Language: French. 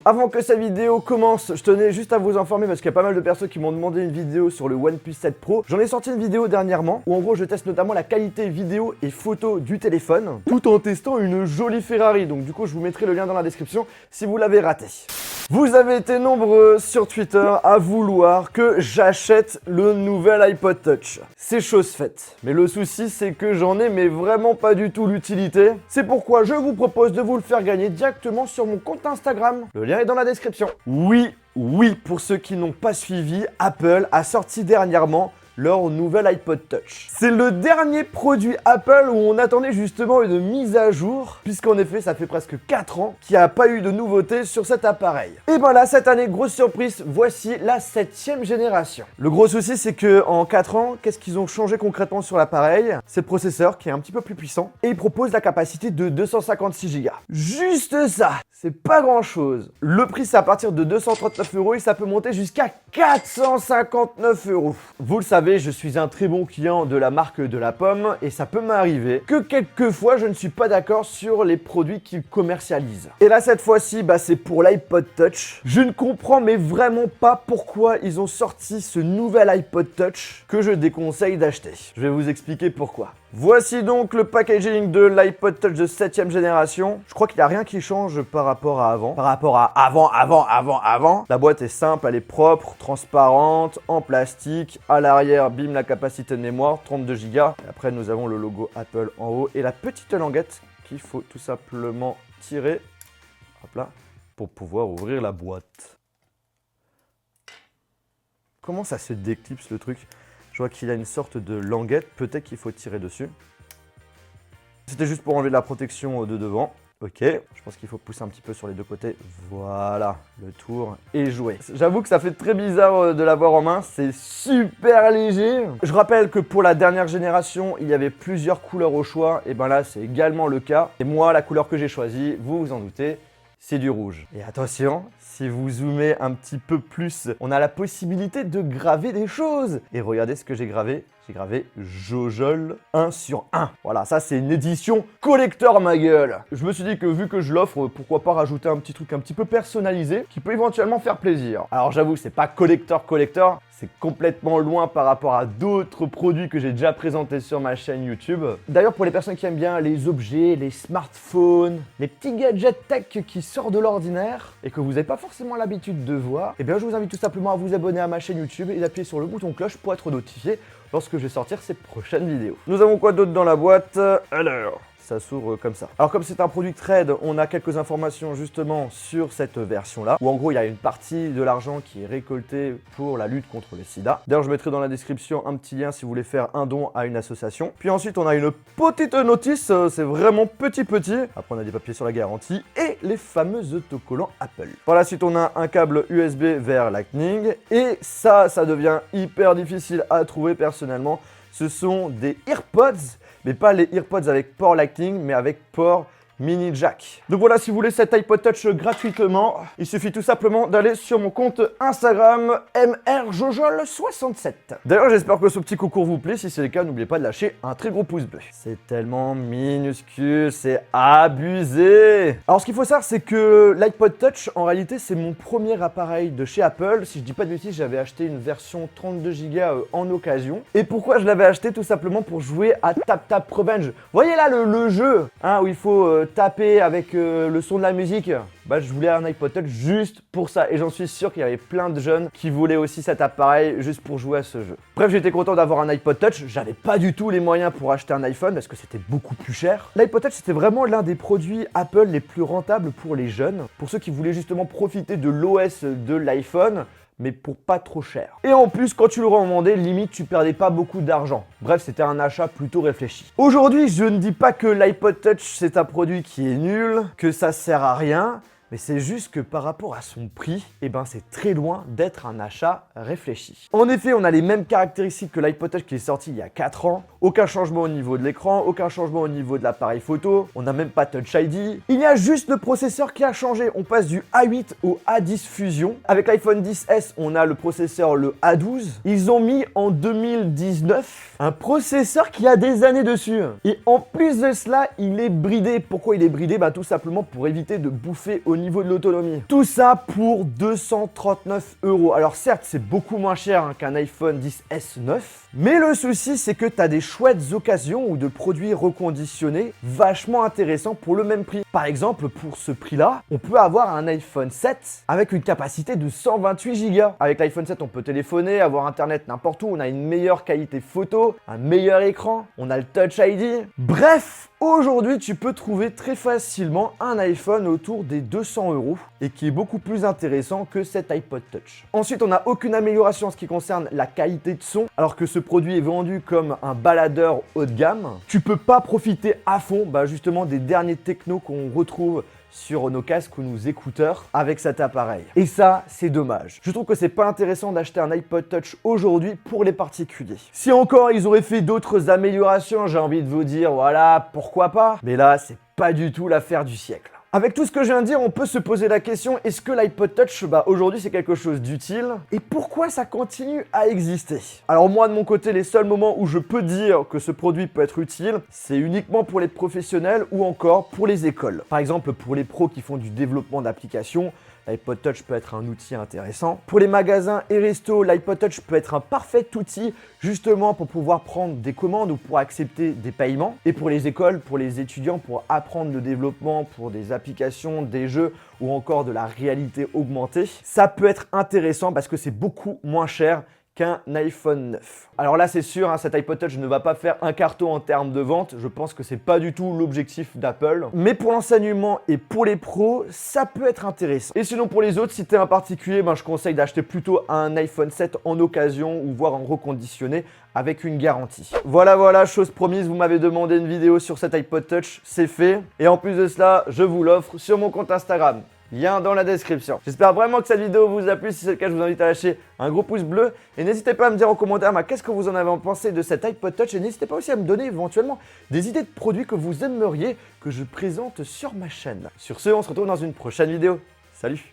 Avant que cette vidéo commence, je tenais juste à vous informer parce qu'il y a pas mal de personnes qui m'ont demandé une vidéo sur le OnePlus 7 Pro. J'en ai sorti une vidéo dernièrement où en gros je teste notamment la qualité vidéo et photo du téléphone tout en testant une jolie Ferrari. Donc du coup je vous mettrai le lien dans la description si vous l'avez raté. Vous avez été nombreux sur Twitter à vouloir que j'achète le nouvel iPod Touch. C'est chose faite. Mais le souci, c'est que j'en ai mais vraiment pas du tout l'utilité. C'est pourquoi je vous propose de vous le faire gagner directement sur mon compte Instagram. Le lien est dans la description. Oui, pour ceux qui n'ont pas suivi, Apple a sorti dernièrement leur nouvel iPod Touch. C'est le dernier produit Apple où on attendait justement une mise à jour, puisqu'en effet, ça fait presque 4 ans qu'il n'y a pas eu de nouveauté sur cet appareil. Et ben là, cette année, grosse surprise, voici la 7e génération. Le gros souci, c'est que en 4 ans, qu'est-ce qu'ils ont changé concrètement sur l'appareil? C'est le processeur qui est un petit peu plus puissant et il propose la capacité de 256 Go. Juste ça, c'est pas grand-chose. Le prix, c'est à partir de 239 € et ça peut monter jusqu'à 459 €. Vous le savez, je suis un très bon client de la marque de la pomme et ça peut m'arriver que quelquefois je ne suis pas d'accord sur les produits qu'ils commercialisent. Et là cette fois-ci, c'est pour l'iPod Touch. Je ne comprends mais vraiment pas pourquoi ils ont sorti ce nouvel iPod Touch que je déconseille d'acheter. Je vais vous expliquer pourquoi. Voici donc le packaging de l'iPod Touch de 7e génération. Je crois qu'il n'y a rien qui change par rapport à avant. Par rapport à avant. La boîte est simple, elle est propre, transparente, en plastique. À l'arrière, bim, la capacité de mémoire, 32 Go. Et après, nous avons le logo Apple en haut et la petite languette qu'il faut tout simplement tirer, hop là, pour pouvoir ouvrir la boîte. Comment ça se déclipse le truc ? Je vois qu'il a une sorte de languette, peut-être qu'il faut tirer dessus. C'était juste pour enlever de la protection de devant. Ok, je pense qu'il faut pousser un petit peu sur les deux côtés. Voilà, le tour est joué. J'avoue que ça fait très bizarre de l'avoir en main, c'est super léger. Je rappelle que pour la dernière génération, il y avait plusieurs couleurs au choix. Et ben là, c'est également le cas. Et moi, la couleur que j'ai choisie, vous vous en doutez, c'est du rouge. Et attention, si vous zoomez un petit peu plus, on a la possibilité de graver des choses. Et regardez ce que j'ai gravé. J'ai gravé Jojol 1 sur 1. Voilà, ça c'est une édition collector ma gueule. Je me suis dit que vu que je l'offre, pourquoi pas rajouter un petit truc un petit peu personnalisé qui peut éventuellement faire plaisir. Alors j'avoue, c'est pas collector, c'est complètement loin par rapport à d'autres produits que j'ai déjà présentés sur ma chaîne YouTube. D'ailleurs, pour les personnes qui aiment bien les objets, les smartphones, les petits gadgets tech qui sortent de l'ordinaire et que vous n'avez pas forcément l'habitude de voir, eh bien je vous invite tout simplement à vous abonner à ma chaîne YouTube et d'appuyer sur le bouton cloche pour être notifié lorsque je vais sortir ces prochaines vidéos. Nous avons quoi d'autre dans la boîte? Alors, ça s'ouvre comme ça. Alors comme c'est un produit trade, on a quelques informations justement sur cette version-là, où en gros il y a une partie de l'argent qui est récolté pour la lutte contre le sida. D'ailleurs je mettrai dans la description un petit lien si vous voulez faire un don à une association. Puis ensuite on a une petite notice, c'est vraiment petit. Après on a des papiers sur la garantie et les fameux autocollants Apple. Par la suite on a un câble USB vers Lightning et ça devient hyper difficile à trouver personnellement. Ce sont des AirPods, mais pas les AirPods avec port Lightning, mais avec port mini jack. Donc voilà, si vous voulez cet iPod Touch gratuitement, il suffit tout simplement d'aller sur mon compte Instagram mrjojol67. D'ailleurs, j'espère que ce petit concours vous plaît. Si c'est le cas, n'oubliez pas de lâcher un très gros pouce bleu. C'est tellement minuscule, c'est abusé. Alors, ce qu'il faut savoir, c'est que l'iPod Touch, en réalité, c'est mon premier appareil de chez Apple. Si je dis pas de bêtises, j'avais acheté une version 32 Go en occasion. Et pourquoi je l'avais acheté? Tout simplement pour jouer à Tap Tap Revenge. Vous voyez là le jeu où il faut taper avec le son de la musique. Je voulais un iPod Touch juste pour ça et j'en suis sûr qu'il y avait plein de jeunes qui voulaient aussi cet appareil juste pour jouer à ce jeu. Bref, j'étais content d'avoir un iPod Touch, j'avais pas du tout les moyens pour acheter un iPhone parce que c'était beaucoup plus cher. L'iPod Touch c'était vraiment l'un des produits Apple les plus rentables pour les jeunes, pour ceux qui voulaient justement profiter de l'OS de l'iPhone, mais pour pas trop cher. Et en plus, quand tu le revendais, limite, tu perdais pas beaucoup d'argent. Bref, c'était un achat plutôt réfléchi. Aujourd'hui, je ne dis pas que l'iPod Touch, c'est un produit qui est nul, que ça sert à rien, mais c'est juste que par rapport à son prix, c'est très loin d'être un achat réfléchi. En effet, on a les mêmes caractéristiques que l'iPod Touch qui est sorti il y a 4 ans. Aucun changement au niveau de l'écran, aucun changement au niveau de l'appareil photo, on n'a même pas Touch ID. Il y a juste le processeur qui a changé. On passe du A8 au A10 Fusion. Avec l'iPhone XS, on a le processeur le A12. Ils ont mis en 2019 un processeur qui a des années dessus. Et en plus de cela, il est bridé. Pourquoi il est bridé? Tout simplement pour éviter de bouffer au au niveau de l'autonomie. Tout ça pour 239 €. Alors certes, c'est beaucoup moins cher hein, qu'un iPhone XS 9, mais le souci c'est que tu as des chouettes occasions ou de produits reconditionnés vachement intéressants pour le même prix. Par exemple, pour ce prix-là, on peut avoir un iPhone 7 avec une capacité de 128 Go. Avec l'iPhone 7, on peut téléphoner, avoir internet n'importe où, on a une meilleure qualité photo, un meilleur écran, on a le Touch ID. Bref, aujourd'hui, tu peux trouver très facilement un iPhone autour des 200 € et qui est beaucoup plus intéressant que cet iPod Touch. Ensuite, on n'a aucune amélioration en ce qui concerne la qualité de son, alors que ce produit est vendu comme un baladeur haut de gamme. Tu peux pas profiter à fond justement des derniers technos qu'on retrouve sur nos casques ou nos écouteurs avec cet appareil. Et ça, c'est dommage. Je trouve que c'est pas intéressant d'acheter un iPod Touch aujourd'hui pour les particuliers. Si encore ils auraient fait d'autres améliorations, j'ai envie de vous dire, voilà, pourquoi pas. Mais là, c'est pas du tout l'affaire du siècle. Avec tout ce que je viens de dire, on peut se poser la question, est-ce que l'iPod Touch, aujourd'hui, c'est quelque chose d'utile? Et pourquoi ça continue à exister? Alors moi, de mon côté, les seuls moments où je peux dire que ce produit peut être utile, c'est uniquement pour les professionnels ou encore pour les écoles. Par exemple, pour les pros qui font du développement d'applications, l'iPod Touch peut être un outil intéressant. Pour les magasins et restos, l'iPod Touch peut être un parfait outil justement pour pouvoir prendre des commandes ou pour accepter des paiements. Et pour les écoles, pour les étudiants, pour apprendre le développement, pour des applications, des jeux ou encore de la réalité augmentée, ça peut être intéressant parce que c'est beaucoup moins cher qu'un iPhone 9. Alors là, c'est sûr, cet iPod Touch ne va pas faire un carton en termes de vente. Je pense que c'est pas du tout l'objectif d'Apple. Mais pour l'enseignement et pour les pros, ça peut être intéressant. Et sinon, pour les autres, si tu es un particulier, je conseille d'acheter plutôt un iPhone 7 en occasion ou voire en reconditionné avec une garantie. Voilà, chose promise, vous m'avez demandé une vidéo sur cet iPod Touch, c'est fait. Et en plus de cela, je vous l'offre sur mon compte Instagram. Lien dans la description. J'espère vraiment que cette vidéo vous a plu. Si c'est le cas, je vous invite à lâcher un gros pouce bleu. Et n'hésitez pas à me dire en commentaire qu'est-ce que vous en avez pensé de cet iPod Touch. Et n'hésitez pas aussi à me donner éventuellement des idées de produits que vous aimeriez que je présente sur ma chaîne. Sur ce, on se retrouve dans une prochaine vidéo. Salut!